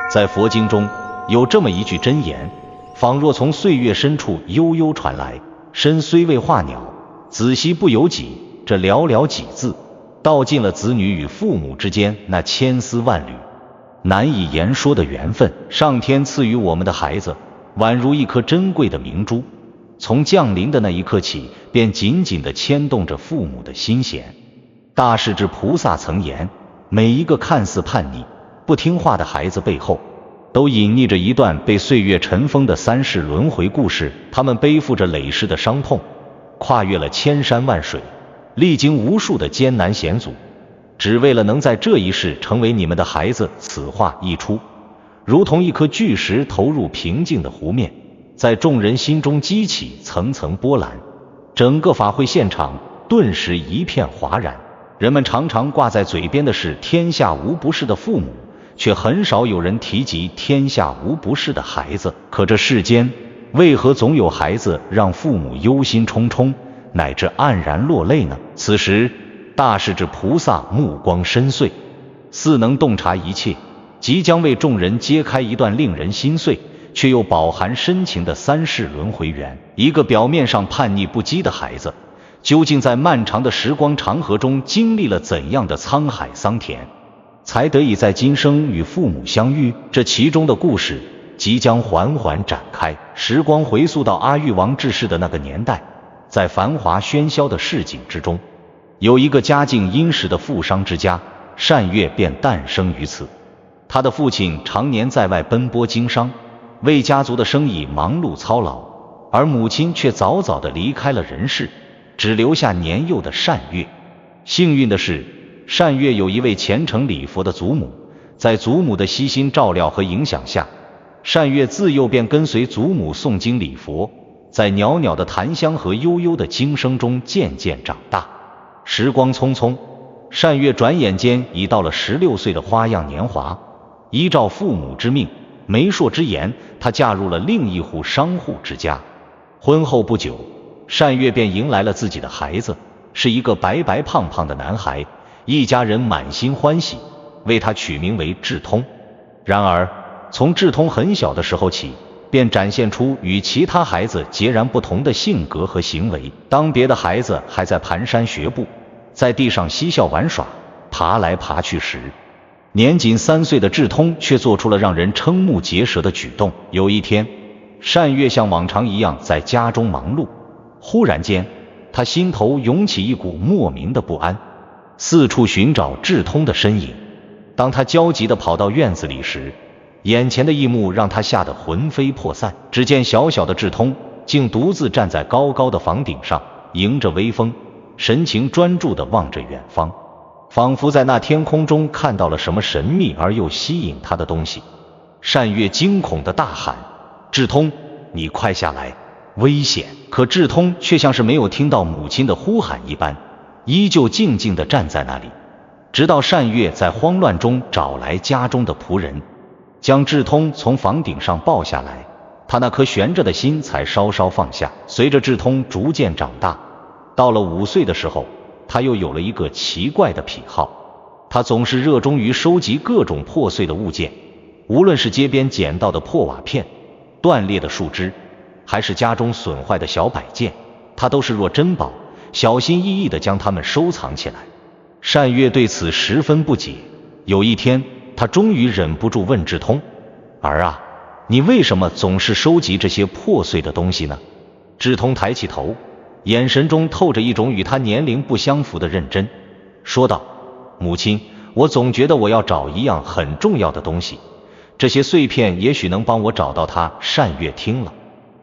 在佛经中有这么一句真言，仿若从岁月深处悠悠传来，身虽未化鸟，子息不由己。这寥寥几字，道尽了子女与父母之间那千丝万缕难以言说的缘分。上天赐予我们的孩子，宛如一颗珍贵的明珠，从降临的那一刻起，便紧紧地牵动着父母的心弦。大势至菩萨曾言，每一个看似叛逆不听话的孩子背后，都隐匿着一段被岁月尘封的三世轮回故事。他们背负着累世的伤痛，跨越了千山万水，历经无数的艰难险阻，只为了能在这一世成为你们的孩子。此话一出，如同一颗巨石投入平静的湖面，在众人心中激起层层波澜，整个法会现场顿时一片哗然。人们常常挂在嘴边的是天下无不是的父母，却很少有人提及天下无不是的孩子。可这世间为何总有孩子让父母忧心忡忡，乃至黯然落泪呢？此时大势至菩萨目光深邃，似能洞察一切，即将为众人揭开一段令人心碎却又饱含深情的三世轮回缘。一个表面上叛逆不羁的孩子，究竟在漫长的时光长河中经历了怎样的沧海桑田，才得以在今生与父母相遇？这其中的故事即将缓缓展开。时光回溯到阿育王治世的那个年代，在繁华喧嚣的市井之中，有一个家境殷实的富商之家，单越便诞生于此。他的父亲常年在外奔波经商，为家族的生意忙碌操劳，而母亲却早早地离开了人世，只留下年幼的单越。幸运的是，单越有一位虔诚礼佛的祖母，在祖母的悉心照料和影响下，单越自幼便跟随祖母诵经礼佛，在袅袅的檀香和悠悠的经声中渐渐长大。时光匆匆，单越转眼间已到了16岁的花样年华。依照父母之命，媒妁之言，她嫁入了另一户商户之家。婚后不久，单越便迎来了自己的孩子，是一个白白胖胖的男孩。一家人满心欢喜，为他取名为智通。然而从智通很小的时候起，便展现出与其他孩子截然不同的性格和行为。当别的孩子还在蹒跚学步，在地上嬉笑玩耍，爬来爬去时，年仅3岁的智通却做出了让人瞠目结舌的举动。有一天，单越像往常一样在家中忙碌，忽然间他心头涌起一股莫名的不安，四处寻找智通的身影。当他焦急地跑到院子里时，眼前的一幕让他吓得魂飞魄散。只见小小的智通竟独自站在高高的房顶上，迎着微风，神情专注地望着远方，仿佛在那天空中看到了什么神秘而又吸引他的东西。单越惊恐地大喊：智通，你快下来，危险！可智通却像是没有听到母亲的呼喊一般，依旧静静地站在那里，直到单越在慌乱中找来家中的仆人，将智通从房顶上抱下来，他那颗悬着的心才稍稍放下。随着智通逐渐长大，到了5岁的时候，他又有了一个奇怪的癖好，他总是热衷于收集各种破碎的物件，无论是街边捡到的破瓦片、断裂的树枝，还是家中损坏的小摆件，他都是若珍宝，小心翼翼地将它们收藏起来。单越对此十分不解，有一天他终于忍不住问智通：儿啊，你为什么总是收集这些破碎的东西呢？智通抬起头，眼神中透着一种与他年龄不相符的认真，说道：母亲，我总觉得我要找一样很重要的东西，这些碎片也许能帮我找到它。单越听了，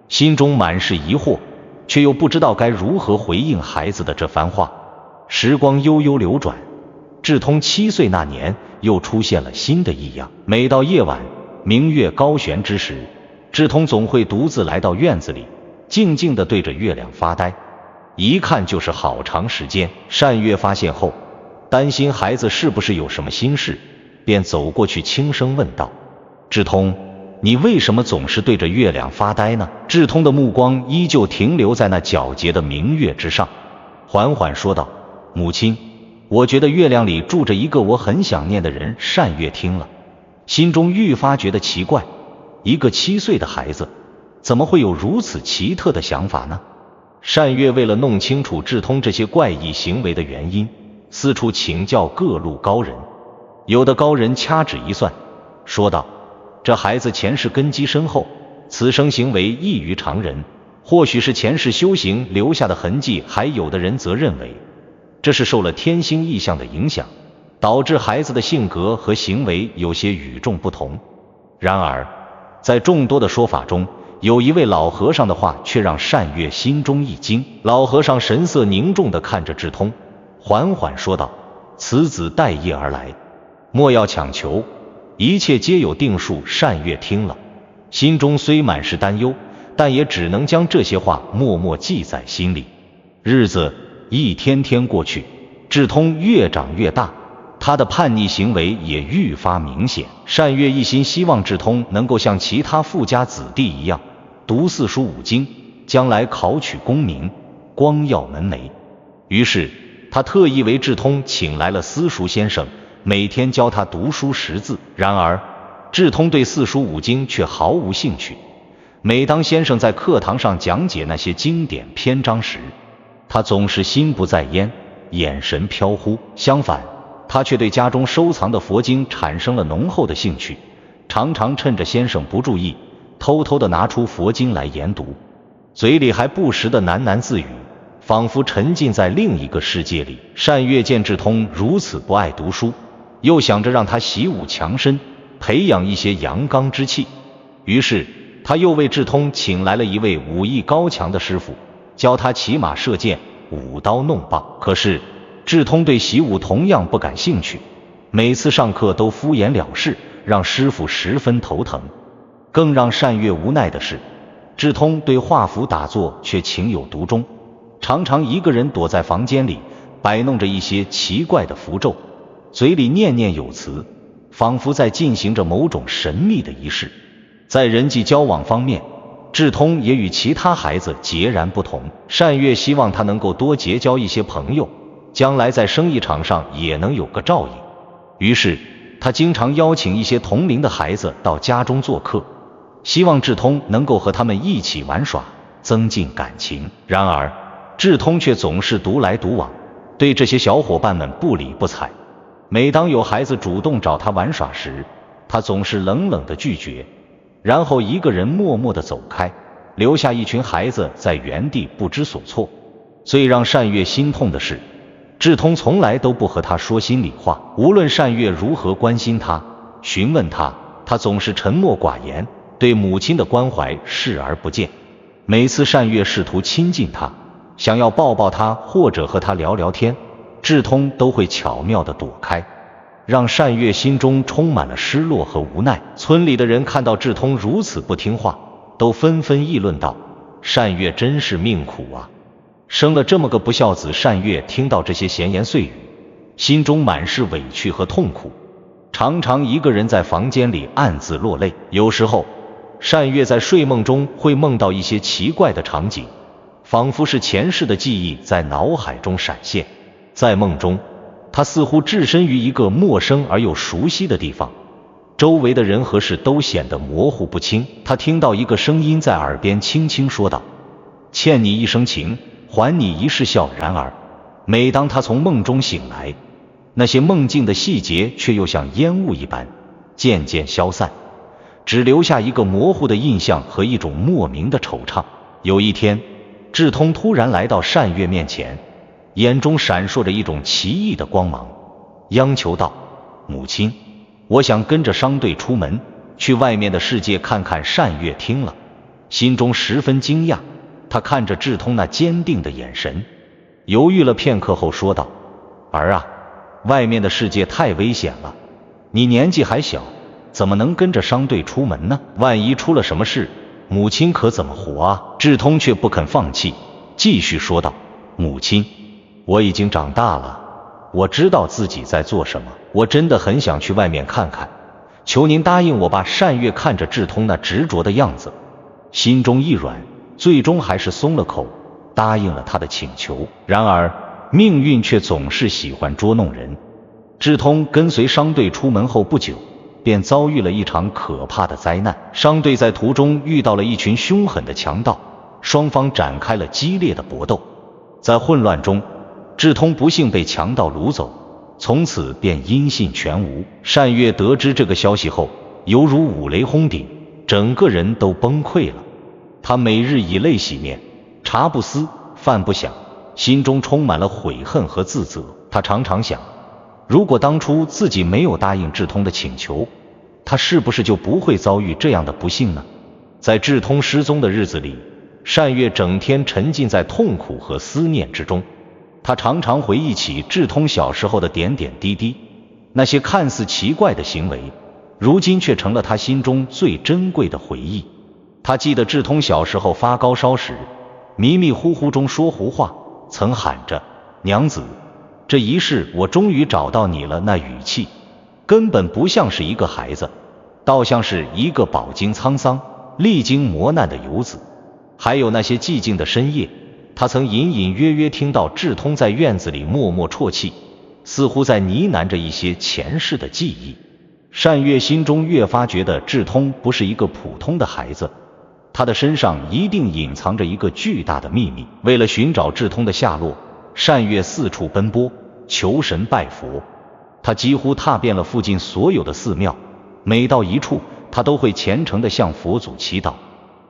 心中满是疑惑，却又不知道该如何回应孩子的这番话。时光悠悠流转，智通7岁那年又出现了新的异样。每到夜晚明月高悬之时，智通总会独自来到院子里，静静地对着月亮发呆，一看就是好长时间。单越发现后，担心孩子是不是有什么心事，便走过去轻声问道：智通，你为什么总是对着月亮发呆呢？智通的目光依旧停留在那皎洁的明月之上，缓缓说道：母亲，我觉得月亮里住着一个我很想念的人。单越听了，心中愈发觉得奇怪，一个7岁的孩子怎么会有如此奇特的想法呢？单月为了弄清楚智通这些怪异行为的原因，四处请教各路高人。有的高人掐指一算，说道：这孩子前世根基深厚，此生行为异于常人，或许是前世修行留下的痕迹，还有的人则认为这是受了天星异象的影响，导致孩子的性格和行为有些与众不同。然而在众多的说法中，有一位老和尚的话却让单月心中一惊。老和尚神色凝重地看着智通，缓缓说道：此子待业而来，莫要强求，一切皆有定数。单月听了，心中虽满是担忧，但也只能将这些话默默记在心里。日子一天天过去，智通越长越大，他的叛逆行为也愈发明显。单月一心希望智通能够像其他富家子弟一样读4书5经，将来考取功名，光耀门楣。于是他特意为智通请来了私塾先生，每天教他读书识字。然而智通对4书5经却毫无兴趣，每当先生在课堂上讲解那些经典篇章时，他总是心不在焉，眼神飘忽。相反，他却对家中收藏的佛经产生了浓厚的兴趣，常常趁着先生不注意，偷偷地拿出佛经来研读，嘴里还不时地喃喃自语，仿佛沉浸在另一个世界里。单月见智通如此不爱读书，又想着让他习武强身，培养一些阳刚之气，于是他又为智通请来了一位武艺高强的师傅，教他骑马射箭，舞刀弄棒。可是智通对习武同样不感兴趣，每次上课都敷衍了事，让师傅十分头疼。更让单月无奈的是，智通对画符打坐却情有独钟，常常一个人躲在房间里，摆弄着一些奇怪的符咒，嘴里念念有词，仿佛在进行着某种神秘的仪式。在人际交往方面，智通也与其他孩子截然不同。单月希望他能够多结交一些朋友，将来在生意场上也能有个照应。于是他经常邀请一些同龄的孩子到家中做客，希望智通能够和他们一起玩耍，增进感情。然而智通却总是独来独往，对这些小伙伴们不理不睬。每当有孩子主动找他玩耍时，他总是冷冷地拒绝，然后一个人默默地走开，留下一群孩子在原地不知所措。最让单月心痛的是，智通从来都不和他说心里话，无论单月如何关心他，询问他，他总是沉默寡言，对母亲的关怀视而不见。每次单月试图亲近他，想要抱抱他或者和他聊聊天，智通都会巧妙地躲开，让单月心中充满了失落和无奈。村里的人看到智通如此不听话，都纷纷议论道：单月真是命苦啊，生了这么个不孝子。单月听到这些闲言碎语，心中满是委屈和痛苦，常常一个人在房间里暗自落泪。有时候单月在睡梦中会梦到一些奇怪的场景，仿佛是前世的记忆在脑海中闪现。在梦中，他似乎置身于一个陌生而又熟悉的地方，周围的人和事都显得模糊不清。他听到一个声音在耳边轻轻说道：欠你一生情，还你一世孝。然而每当他从梦中醒来，那些梦境的细节却又像烟雾一般渐渐消散，只留下一个模糊的印象和一种莫名的惆怅。有一天，智通突然来到单月面前，眼中闪烁着一种奇异的光芒，央求道：母亲，我想跟着商队出门，去外面的世界看看。单月听了，心中十分惊讶，他看着智通那坚定的眼神，犹豫了片刻后说道：儿啊，外面的世界太危险了，你年纪还小，怎么能跟着商队出门呢？万一出了什么事，母亲可怎么活啊？智通却不肯放弃，继续说道：母亲，我已经长大了，我知道自己在做什么，我真的很想去外面看看，求您答应我吧。单月看着智通那执着的样子，心中一软，最终还是松了口，答应了他的请求。然而命运却总是喜欢捉弄人。智通跟随商队出门后不久，便遭遇了一场可怕的灾难。商队在途中遇到了一群凶狠的强盗，双方展开了激烈的搏斗。在混乱中，智通不幸被强盗掳走，从此便音信全无。单月得知这个消息后，犹如五雷轰顶，整个人都崩溃了。他每日以泪洗面，茶不思，饭不想，心中充满了悔恨和自责。他常常想，如果当初自己没有答应智通的请求，他是不是就不会遭遇这样的不幸呢？在智通失踪的日子里，单月整天沉浸在痛苦和思念之中。他常常回忆起智通小时候的点点滴滴，那些看似奇怪的行为，如今却成了他心中最珍贵的回忆。他记得智通小时候发高烧时，迷迷糊糊中说胡话，曾喊着娘子，这一世我终于找到你了，那语气根本不像是一个孩子，倒像是一个饱经沧桑、历经磨难的游子。还有那些寂静的深夜，他曾隐隐约约听到智通在院子里默默啜泣，似乎在呢喃着一些前世的记忆。单月心中越发觉得智通不是一个普通的孩子，他的身上一定隐藏着一个巨大的秘密。为了寻找智通的下落，单月四处奔波，求神拜佛。他几乎踏遍了附近所有的寺庙，每到一处，他都会虔诚地向佛祖祈祷，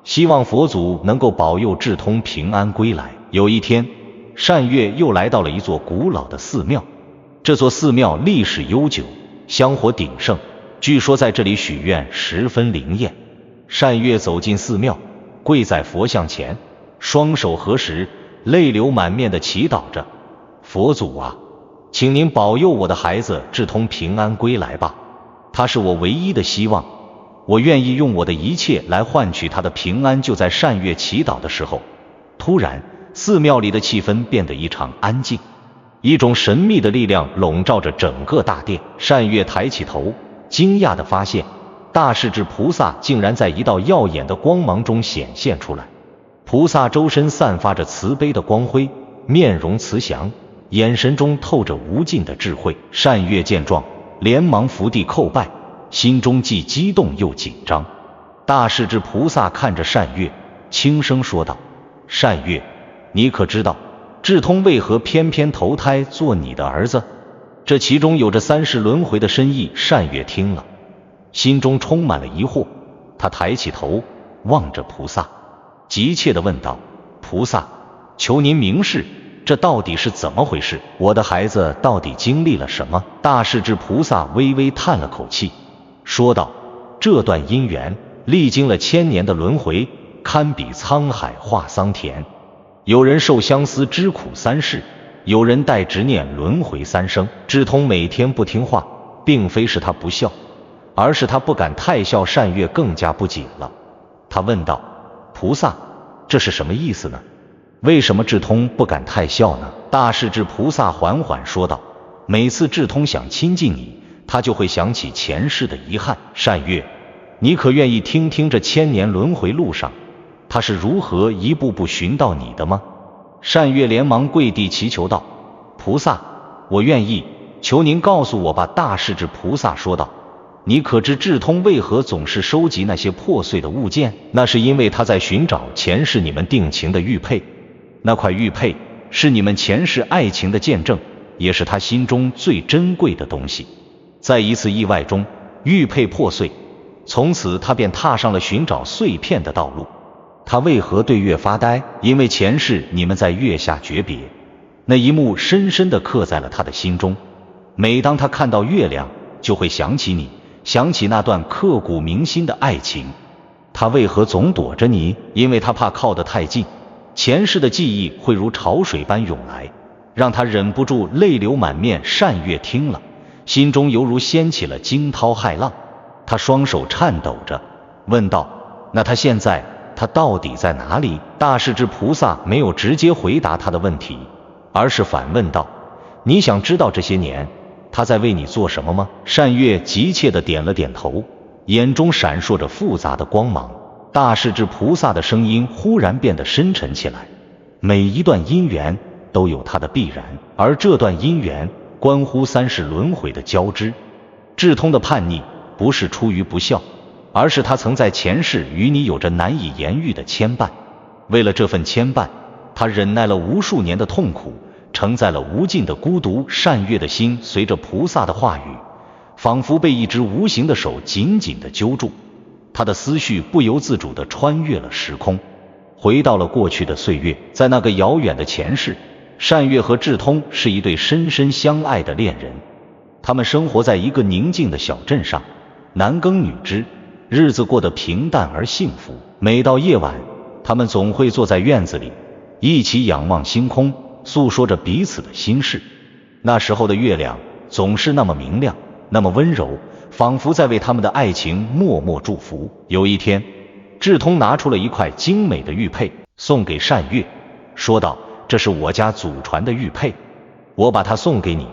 希望佛祖能够保佑智通平安归来。有一天，单月又来到了一座古老的寺庙。这座寺庙历史悠久，香火鼎盛，据说在这里许愿十分灵验。单月走进寺庙，跪在佛像前，双手合十，泪流满面地祈祷着：佛祖啊，请您保佑我的孩子智通平安归来吧，他是我唯一的希望，我愿意用我的一切来换取他的平安。就在单月祈祷的时候，突然寺庙里的气氛变得异常安静，一种神秘的力量笼罩着整个大殿。单月抬起头，惊讶地发现大势至菩萨竟然在一道耀眼的光芒中显现出来。菩萨周身散发着慈悲的光辉，面容慈祥，眼神中透着无尽的智慧。单月见状，连忙伏地叩拜，心中既激动又紧张。大势至菩萨看着单月，轻声说道：单月，你可知道智通为何偏偏投胎做你的儿子？这其中有着三世轮回的深意。单月听了，心中充满了疑惑，他抬起头望着菩萨，急切地问道：菩萨，求您明示，这到底是怎么回事？我的孩子到底经历了什么？大势至菩萨微微叹了口气，说道：这段姻缘历经了千年的轮回，堪比沧海化桑田。有人受相思之苦三世，有人带执念轮回三生。智通每天不听话，并非是他不孝，而是他不敢太孝。单月更加不解了，他问道：菩萨，这是什么意思呢？为什么智通不敢太孝呢？大势至菩萨缓缓说道：每次智通想亲近你，他就会想起前世的遗憾。单月，你可愿意听听这千年轮回路上他是如何一步步寻到你的吗？单月连忙跪地祈求道：菩萨，我愿意，求您告诉我吧。大势至菩萨说道：你可知智通为何总是收集那些破碎的物件？那是因为他在寻找前世你们定情的玉佩，那块玉佩是你们前世爱情的见证，也是他心中最珍贵的东西。在一次意外中，玉佩破碎，从此他便踏上了寻找碎片的道路。他为何对月发呆？因为前世你们在月下诀别，那一幕深深地刻在了他的心中。每当他看到月亮，就会想起你，想起那段刻骨铭心的爱情。他为何总躲着你？因为他怕靠得太近，前世的记忆会如潮水般涌来，让他忍不住泪流满面。单月听了，心中犹如掀起了惊涛骇浪，他双手颤抖着问道：那他现在他到底在哪里？大势至菩萨没有直接回答他的问题，而是反问道：你想知道这些年他在为你做什么吗？单月急切地点了点头，眼中闪烁着复杂的光芒。大势至菩萨的声音忽然变得深沉起来：每一段姻缘都有它的必然，而这段姻缘关乎三世轮回的交织。智通的叛逆不是出于不孝，而是他曾在前世与你有着难以言喻的牵绊。为了这份牵绊，他忍耐了无数年的痛苦，承载了无尽的孤独。单月的心随着菩萨的话语，仿佛被一只无形的手紧紧地揪住，他的思绪不由自主地穿越了时空，回到了过去的岁月。在那个遥远的前世，单月和智通是一对深深相爱的恋人，他们生活在一个宁静的小镇上，男耕女织，日子过得平淡而幸福。每到夜晚，他们总会坐在院子里，一起仰望星空，诉说着彼此的心事。那时候的月亮总是那么明亮，那么温柔，仿佛在为他们的爱情默默祝福。有一天，智通拿出了一块精美的玉佩送给单月，说道：这是我家祖传的玉佩，我把它送给你，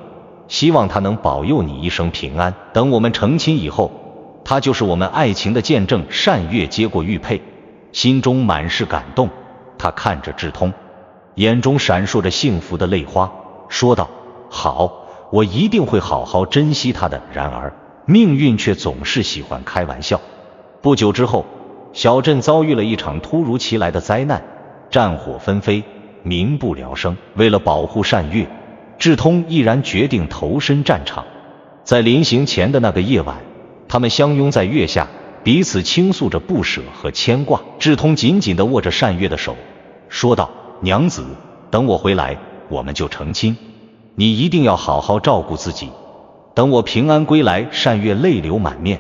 希望它能保佑你一生平安。等我们成亲以后，它就是我们爱情的见证。单月接过玉佩，心中满是感动，他看着智通，眼中闪烁着幸福的泪花，说道：好，我一定会好好珍惜它的。然而命运却总是喜欢开玩笑。不久之后，小镇遭遇了一场突如其来的灾难，战火纷飞，民不聊生。为了保护单月，智通毅然决定投身战场。在临行前的那个夜晚，他们相拥在月下，彼此倾诉着不舍和牵挂。智通紧紧地握着单月的手，说道：娘子，等我回来，我们就成亲，你一定要好好照顾自己，等我平安归来。单月泪流满面，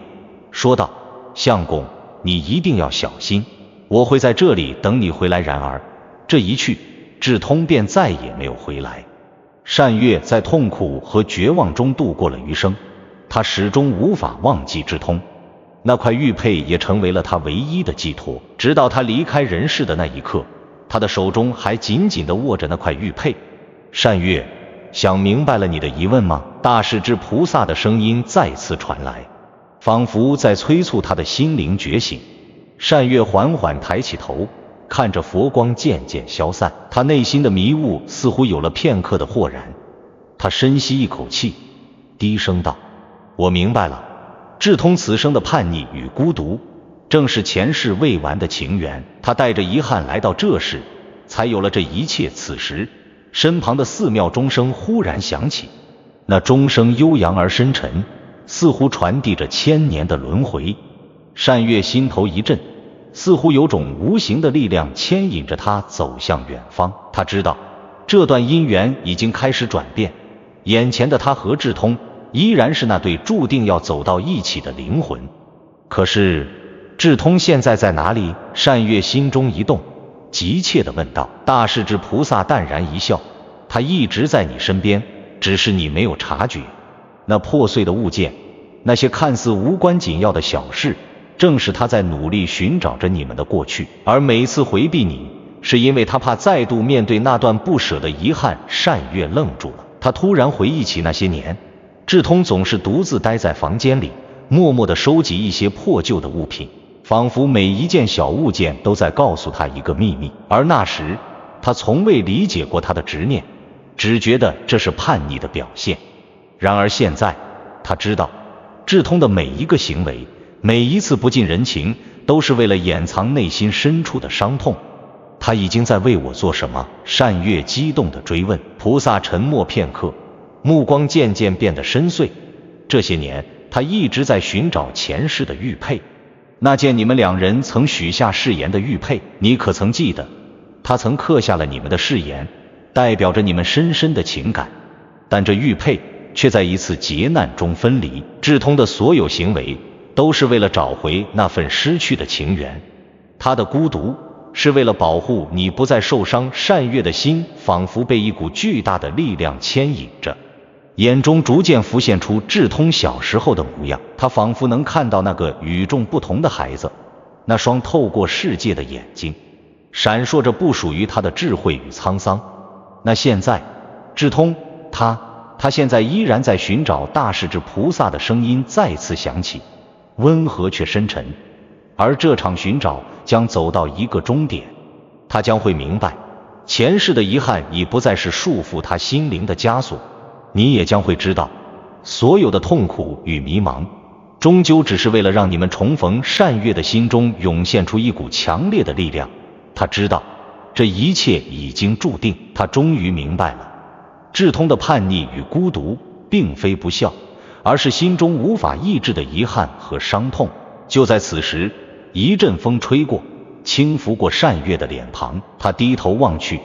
说道：相公，你一定要小心，我会在这里等你回来。然而这一去，智通便再也没有回来。单月在痛苦和绝望中度过了余生，他始终无法忘记智通，那块玉佩也成为了他唯一的寄托。直到他离开人世的那一刻，他的手中还紧紧地握着那块玉佩。单月，想明白了你的疑问吗？大势至菩萨的声音再次传来，仿佛在催促他的心灵觉醒。单月缓缓抬起头，看着佛光渐渐消散，他内心的迷雾似乎有了片刻的豁然。他深吸一口气，低声道：我明白了，智通此生的叛逆与孤独，正是前世未完的情缘。他带着遗憾来到这世，才有了这一切。此时，身旁的寺庙钟声忽然响起，那钟声悠扬而深沉，似乎传递着千年的轮回。单月心头一震，似乎有种无形的力量牵引着他走向远方。他知道，这段姻缘已经开始转变，眼前的他和智通依然是那对注定要走到一起的灵魂。可是智通现在在哪里？单月心中一动，急切地问道。大势至菩萨淡然一笑：他一直在你身边，只是你没有察觉。那破碎的物件，那些看似无关紧要的小事，正是他在努力寻找着你们的过去，而每次回避你，是因为他怕再度面对那段不舍的遗憾。单月愣住了，他突然回忆起那些年，智通总是独自待在房间里，默默地收集一些破旧的物品，仿佛每一件小物件都在告诉他一个秘密。而那时，他从未理解过他的执念，只觉得这是叛逆的表现。然而现在，他知道，智通的每一个行为，每一次不近人情，都是为了掩藏内心深处的伤痛。他已经在为我做什么？单月激动地追问。菩萨沉默片刻，目光渐渐变得深邃。这些年，他一直在寻找前世的玉佩，那件你们两人曾许下誓言的玉佩，你可曾记得？他曾刻下了你们的誓言，代表着你们深深的情感。但这玉佩却在一次劫难中分离。智通的所有行为都是为了找回那份失去的情缘，他的孤独是为了保护你不再受伤。单月的心仿佛被一股巨大的力量牵引着，眼中逐渐浮现出智通小时候的模样。他仿佛能看到那个与众不同的孩子，那双透过世界的眼睛，闪烁着不属于他的智慧与沧桑。那现在，智通，他现在依然在寻找。大势至菩萨的声音再次响起，温和却深沉。而这场寻找将走到一个终点，他将会明白，前世的遗憾已不再是束缚他心灵的枷锁。你也将会知道，所有的痛苦与迷茫，终究只是为了让你们重逢。单月的心中涌现出一股强烈的力量，他知道这一切已经注定。他终于明白了，志通的叛逆与孤独并非不孝，而是心中无法抑制的遗憾和伤痛。就在此时，一阵风吹过，轻拂过单月的脸庞，他低头望去，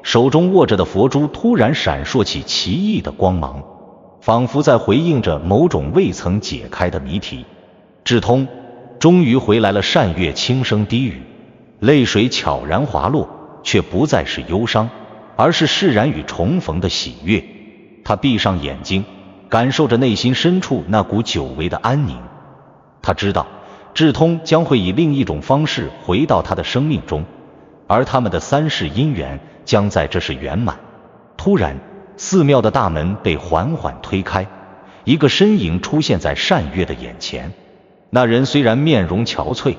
手中握着的佛珠突然闪烁起奇异的光芒，仿佛在回应着某种未曾解开的谜题。志通终于回来了。单月轻声低语，泪水悄然滑落，却不再是忧伤，而是释然与重逢的喜悦。他闭上眼睛，感受着内心深处那股久违的安宁。他知道志通将会以另一种方式回到他的生命中，而他们的三世姻缘将在这时圆满。突然，寺庙的大门被缓缓推开，一个身影出现在单月的眼前。那人虽然面容憔悴，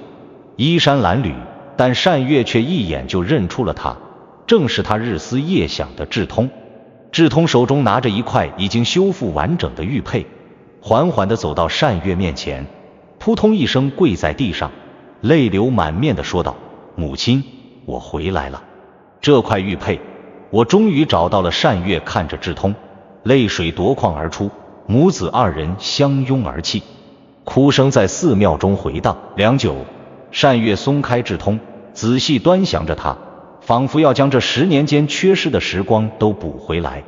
衣衫褴褛，但单月却一眼就认出了他，正是他日思夜想的志通。志通手中拿着一块已经修复完整的玉佩，缓缓地走到单月面前，扑通一声跪在地上，泪流满面地说道：母亲，我回来了，这块玉佩我终于找到了。单月看着志通，泪水夺眶而出，母子二人相拥而泣，哭声在寺庙中回荡。良久，单月松开志通，仔细端详着他，仿佛要将这10年间缺失的时光都补回来。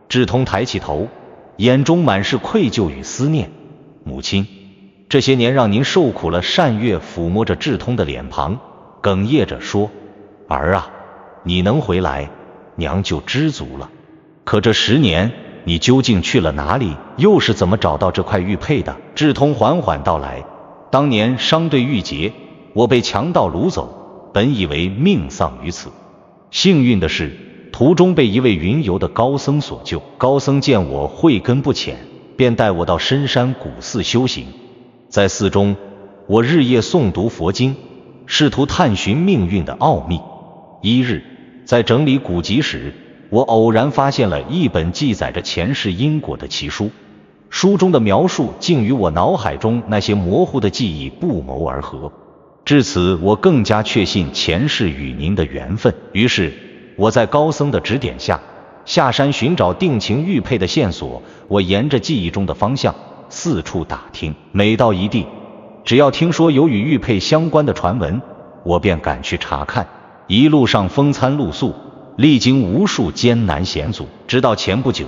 志通抬起头，眼中满是愧疚与思念。母亲，这些年让您受苦了。单月抚摸着志通的脸庞，哽咽着说：儿啊，你能回来，娘就知足了。可这10年，你究竟去了哪里？又是怎么找到这块玉佩的？志通缓缓道来：当年商队郁结，我被强盗掳走，本以为命丧于此。幸运的是，途中被一位云游的高僧所救。高僧见我慧根不浅，便带我到深山古寺修行。在寺中，我日夜诵读佛经，试图探寻命运的奥秘。一日，在整理古籍时，我偶然发现了一本记载着前世因果的奇书，书中的描述竟与我脑海中那些模糊的记忆不谋而合。至此，我更加确信前世与您的缘分。于是，我在高僧的指点下，下山寻找定情玉佩的线索。我沿着记忆中的方向四处打听，每到一地，只要听说有与玉佩相关的传闻，我便赶去查看。一路上风餐露宿，历经无数艰难险阻，直到前不久，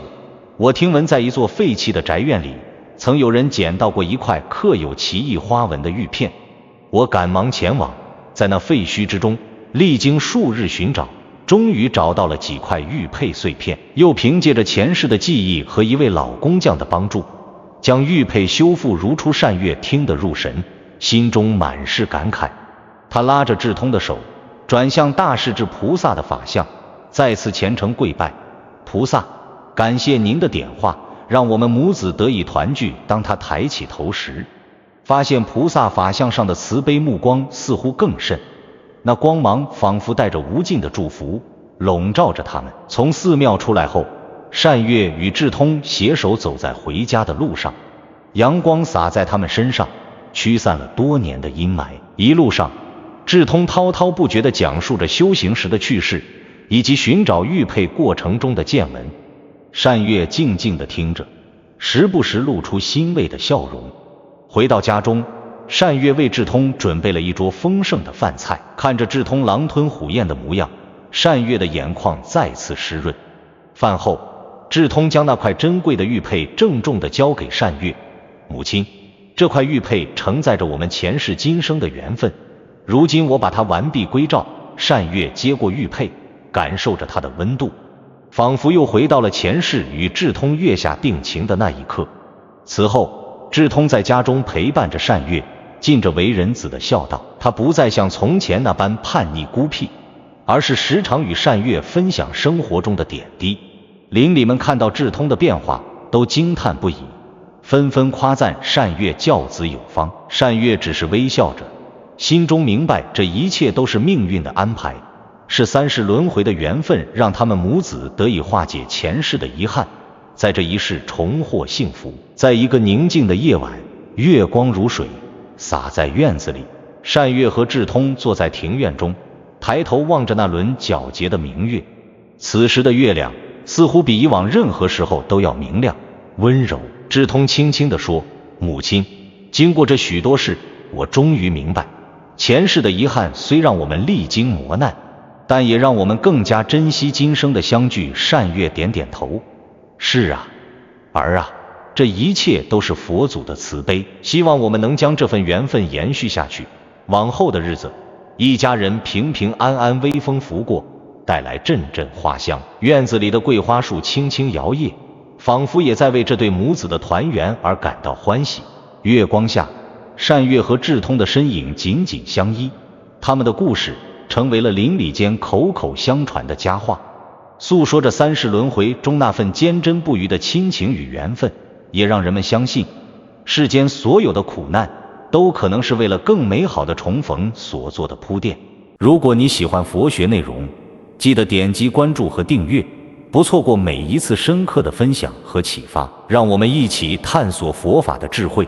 我听闻在一座废弃的宅院里，曾有人捡到过一块刻有奇异花纹的玉片。我赶忙前往，在那废墟之中，历经数日寻找，终于找到了几块玉佩碎片，又凭借着前世的记忆和一位老工匠的帮助，将玉佩修复如初。单月听得入神，心中满是感慨。他拉着志通的手，转向大势至菩萨的法像，再次虔诚跪拜：菩萨，感谢您的点化，让我们母子得以团聚。当他抬起头时，发现菩萨法像上的慈悲目光似乎更甚，那光芒仿佛带着无尽的祝福，笼罩着他们。从寺庙出来后，单月与志通携手走在回家的路上，阳光洒在他们身上，驱散了多年的阴霾。一路上，志通滔滔不绝地讲述着修行时的趣事，以及寻找玉佩过程中的见闻。单月静静地听着，时不时露出欣慰的笑容。回到家中，单月为志通准备了一桌丰盛的饭菜。看着志通狼吞虎咽的模样，单月的眼眶再次湿润。饭后，志通将那块珍贵的玉佩郑重地交给单月：母亲，这块玉佩承载着我们前世今生的缘分，如今我把它完璧归赵。单月接过玉佩，感受着它的温度，仿佛又回到了前世与志通月下定情的那一刻。此后，志通在家中陪伴着单月，尽着为人子的孝道。他不再像从前那般叛逆孤僻，而是时常与单月分享生活中的点滴。邻里们看到志通的变化，都惊叹不已，纷纷夸赞单月教子有方。单月只是微笑着，心中明白这一切都是命运的安排，是三世轮回的缘分，让他们母子得以化解前世的遗憾，在这一世重获幸福。在一个宁静的夜晚，月光如水，洒在院子里。单月和智通坐在庭院中，抬头望着那轮皎洁的明月。此时的月亮似乎比以往任何时候都要明亮、温柔。智通轻轻地说：“母亲，经过这许多事，我终于明白，前世的遗憾虽让我们历经磨难，但也让我们更加珍惜今生的相聚。”单月点点头：“是啊，儿啊，这一切都是佛祖的慈悲，希望我们能将这份缘分延续下去。往后的日子，一家人平平安安，微风拂过，带来阵阵花香。院子里的桂花树轻轻摇曳，仿佛也在为这对母子的团圆而感到欢喜。月光下，单月和智通的身影紧紧相依，他们的故事成为了邻里间口口相传的佳话，诉说着三世轮回中那份坚贞不渝的亲情与缘分，也让人们相信，世间所有的苦难都可能是为了更美好的重逢所做的铺垫。如果你喜欢佛学内容，记得点击关注和订阅，不错过每一次深刻的分享和启发。让我们一起探索佛法的智慧。